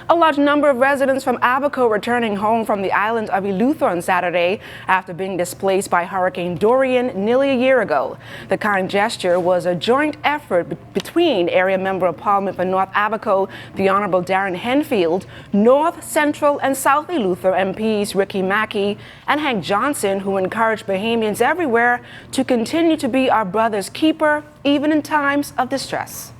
A large number of residents from Abaco returning home from the island of Eleuthera on Saturday after being displaced by Hurricane Dorian nearly a year ago. The kind gesture was a joint effort between Area Member of Parliament for North Abaco, the Honorable Darren Henfield, North, Central, and South Eleuthera MPs Ricky Mackey and Hank Johnson, who encouraged Bahamians everywhere to continue to be our brother's keeper, even in times of distress.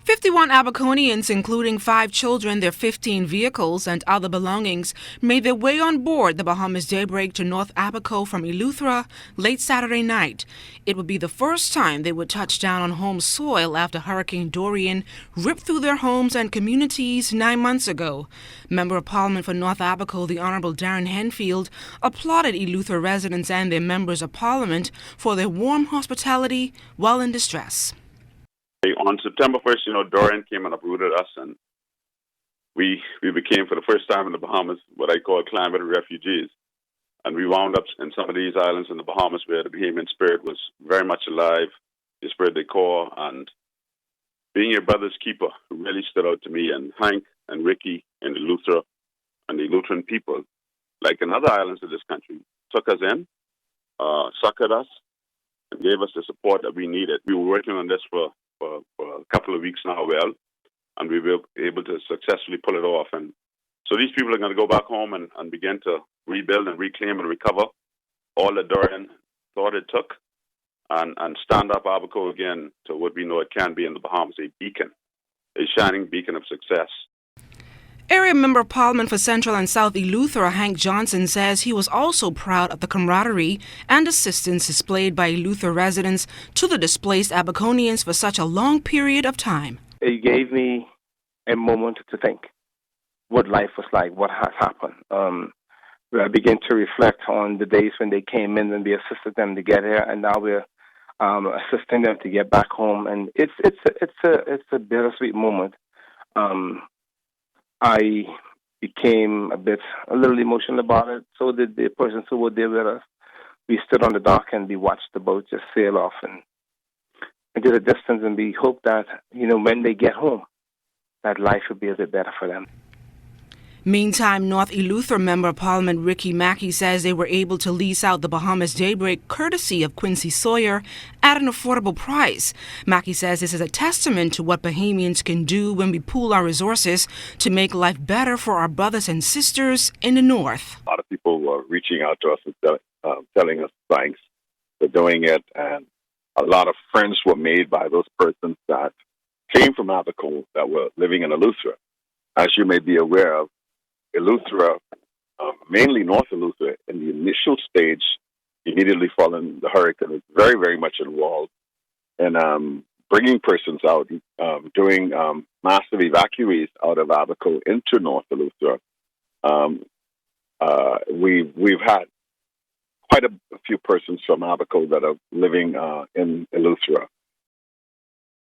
51 Abaconians, including 5 children, their 15 vehicles, and other belongings, made their way on board the Bahamas Daybreak to North Abaco from Eleuthera late Saturday night. It would be the first time they would touch down on home soil after Hurricane Dorian ripped through their homes and communities 9 months ago. Member of Parliament for North Abaco, the Honorable Darren Henfield, applauded Eleuthera residents and their members of Parliament for their warm hospitality while in distress. On September 1st, Dorian came and uprooted us, and we became, for the first time in the Bahamas, what I call climate refugees. And we wound up in some of these islands in the Bahamas where the Bahamian spirit was very much alive, the spirit they call, and being your brother's keeper really stood out to me. And Hank and Ricky and Eleuthera and the Eleutherans people, like in other islands of this country, took us in, succored us, and gave us the support that we needed. We were working on this for a couple of weeks now, and we were able to successfully pull it off. And so these people are going to go back home and begin to rebuild and reclaim and recover all that Dorian thought it took, and stand up Abaco again to what we know it can be in the Bahamas, a beacon, a shining beacon of success. Area Member of Parliament for Central and South Eleuthera, Hank Johnson, says he was also proud of the camaraderie and assistance displayed by Eleuthera residents to the displaced Abaconians for such a long period of time. It gave me a moment to think what life was like, what has happened. I began to reflect on the days when they came in and we assisted them to get here, and now we're assisting them to get back home. And it's a bittersweet moment. I became a little emotional about it. So did the persons who were there with us. We stood on the dock and we watched the boat just sail off and into the distance, and we hope that, when they get home, that life will be a bit better for them. Meantime, North Eleuthera Member of Parliament Ricky Mackey says they were able to lease out the Bahamas Daybreak courtesy of Quincy Sawyer at an affordable price. Mackey says this is a testament to what Bahamians can do when we pool our resources to make life better for our brothers and sisters in the North. A lot of people were reaching out to us and telling us thanks for doing it, and a lot of friends were made by those persons that came from Abaco that were living in Eleuthera. As you may be aware of, Eleuthera, mainly North Eleuthera, in the initial stage, immediately following the hurricane, is very, very much involved in bringing persons out, doing massive evacuees out of Abaco into North Eleuthera. We've had quite a few persons from Abaco that are living in Eleuthera.